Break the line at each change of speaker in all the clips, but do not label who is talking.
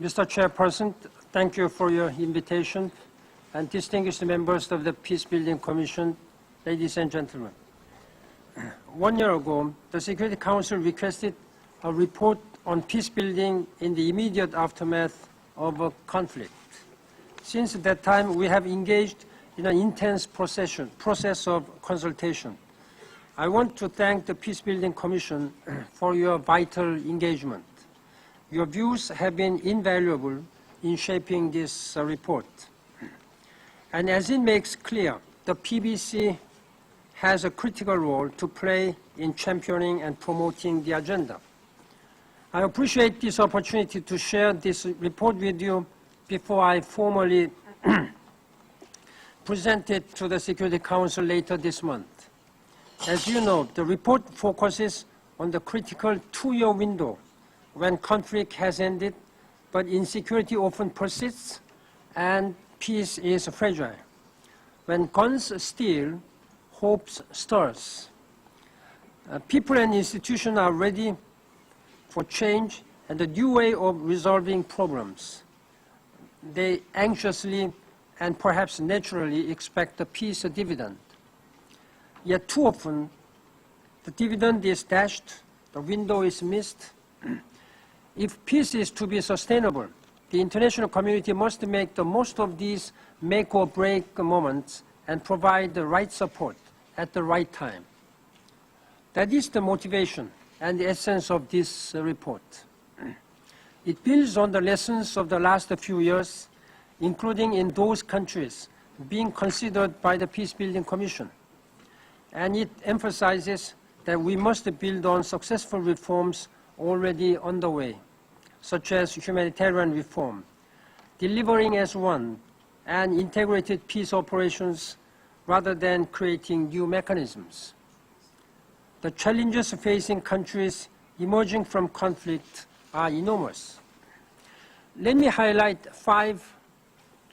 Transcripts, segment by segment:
Mr. Chairperson, thank you for your invitation, and distinguished members of the Peacebuilding Commission, ladies and gentlemen. 1 year ago, the Security Council requested a report on peacebuilding in the immediate aftermath of a conflict. Since that time, we have engaged in an intense process of consultation. I want to thank the Peacebuilding Commission for your vital engagement. Your views have been invaluable in shaping this report. And as it makes clear, the PBC has a critical role to play in championing and promoting the agenda. I appreciate this opportunity to share this report with you before I formally present it to the Security Council later this month. As you know, the report focuses on the critical 2-year window when conflict has ended, but insecurity often persists and peace is fragile. When guns steal, hope stirs. People and institutions are ready for change and a new way of resolving problems. They anxiously and perhaps naturally expect a peace dividend. Yet too often, the dividend is dashed, the window is missed. If peace is to be sustainable, the international community must make the most of these make or break moments and provide the right support at the right time. That is the motivation and the essence of this report. It builds on the lessons of the last few years, including in those countries being considered by the Peacebuilding Commission. And it emphasizes that we must build on successful reforms already underway, such as humanitarian reform, delivering as one, and integrated peace operations rather than creating new mechanisms. The challenges facing countries emerging from conflict are enormous. Let me highlight 5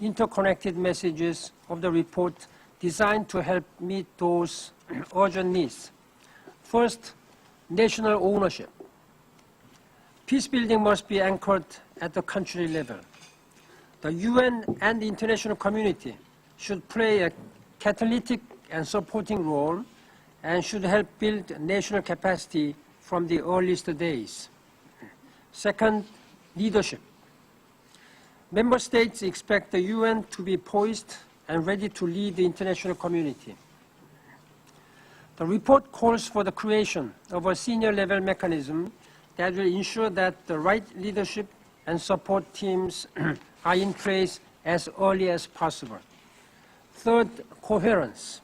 interconnected messages of the report designed to help meet those urgent needs. First, national ownership. Peacebuilding must be anchored at the country level. The UN and the international community should play a catalytic and supporting role and should help build national capacity from the earliest days. Second, leadership. Member states expect the UN to be poised and ready to lead the international community. The report calls for the creation of a senior-level mechanism that will ensure that the right leadership and support teams are in place as early as possible. Third, coherence.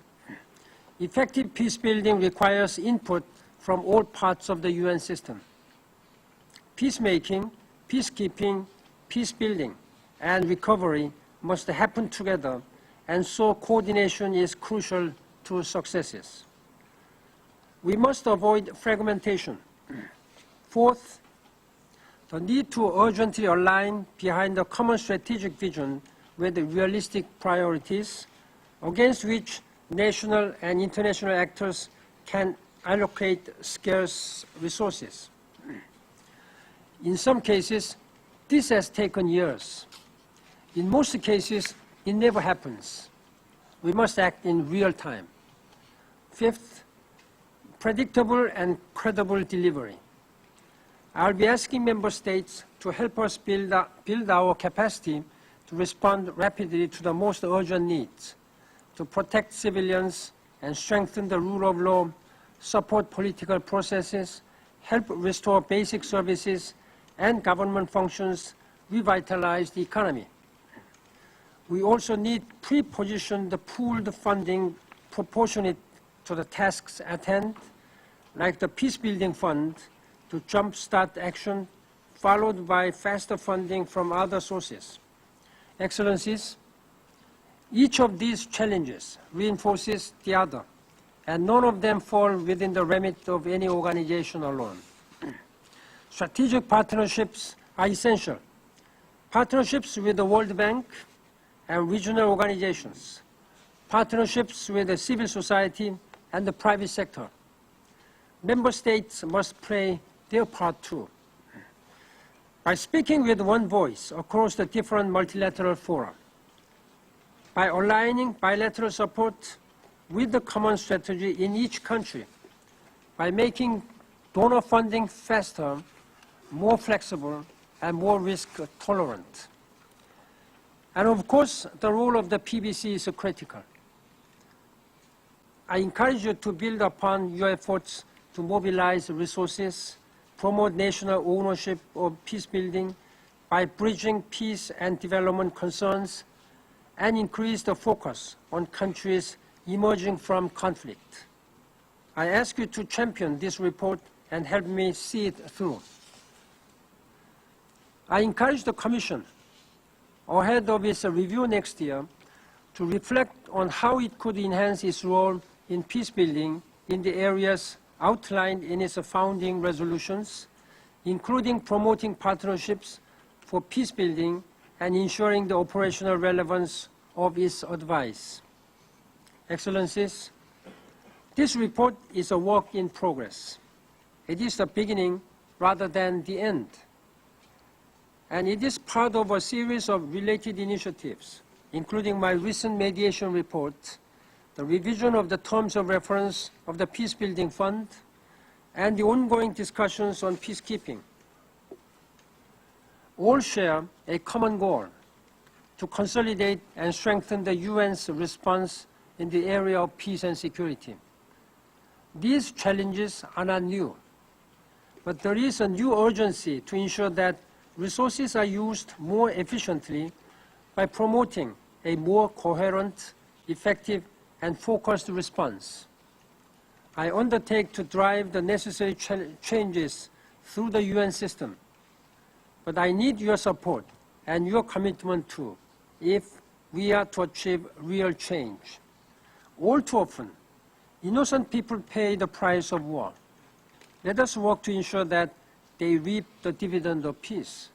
Effective peacebuilding requires input from all parts of the UN system. Peacemaking, peacekeeping, peacebuilding, and recovery must happen together, and so coordination is crucial to successes. We must avoid fragmentation. Fourth, the need to urgently align behind a common strategic vision with realistic priorities against which national and international actors can allocate scarce resources. In some cases, this has taken years. In most cases, it never happens. We must act in real time. Fifth, predictable and credible delivery. I'll be asking member states to help us build our capacity to respond rapidly to the most urgent needs, to protect civilians and strengthen the rule of law, support political processes, help restore basic services and government functions, revitalize the economy. We also need pre-positioned pooled funding proportionate to the tasks at hand, like the Peacebuilding Fund, to jumpstart action, followed by faster funding from other sources. Excellencies, each of these challenges reinforces the other, and none of them fall within the remit of any organization alone. Strategic partnerships are essential. Partnerships with the World Bank and regional organizations, partnerships with the civil society and the private sector. Member states must play their part too. By speaking with one voice across the different multilateral fora, by aligning bilateral support with the common strategy in each country, by making donor funding faster, more flexible, and more risk-tolerant. And of course, the role of the PBC is critical. I encourage you to build upon your efforts to mobilize resources, promote national ownership of peacebuilding by bridging peace and development concerns, and increase the focus on countries emerging from conflict. I ask you to champion this report and help me see it through. I encourage the Commission, ahead of its review next year, to reflect on how it could enhance its role in peacebuilding in the areas outlined in its founding resolutions, including promoting partnerships for peacebuilding and ensuring the operational relevance of its advice. Excellencies, this report is a work in progress. It is the beginning rather than the end. And it is part of a series of related initiatives, including my recent mediation report, the revision of the terms of reference of the Peacebuilding Fund, and the ongoing discussions on peacekeeping. All share a common goal to consolidate and strengthen the UN's response in the area of peace and security. These challenges are not new, but there is a new urgency to ensure that resources are used more efficiently by promoting a more coherent, effective, and focused response. I undertake to drive the necessary changes through the UN system, but I need your support and your commitment too if we are to achieve real change. All too often, innocent people pay the price of war. Let us work to ensure that they reap the dividend of peace.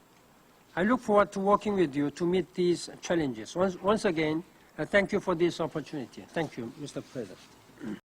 I look forward to working with you to meet these challenges. Once again, thank you for this opportunity. Thank you, Mr. President.